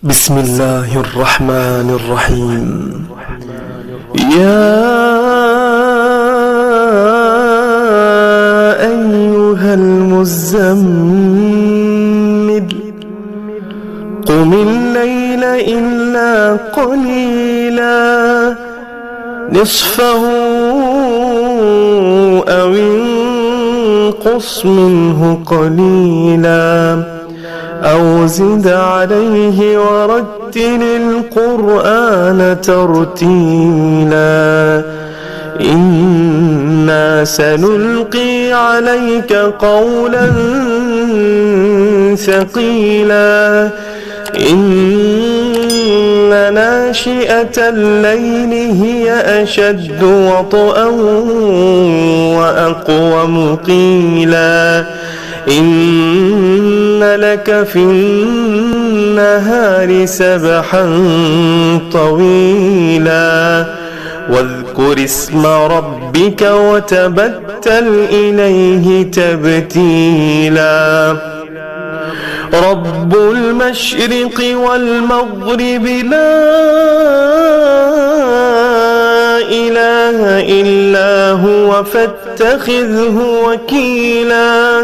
بسم الله الرحمن الرحيم. يا أيها المزمل قم الليل إلا قليلا نصفه أو انقص منه قليلا أو زد عليه ورتل القرآن ترتيلا إنا سنلقي عليك قولا ثقيلا إن ناشئة الليل هي أشد وطئا وأقوم قيلا إن لك في النهار سبحا طويلا واذكر اسم ربك وتبتل إليه تبتيلا رب المشرق والمغرب لا إله إلا هو فاتخذه وكيلا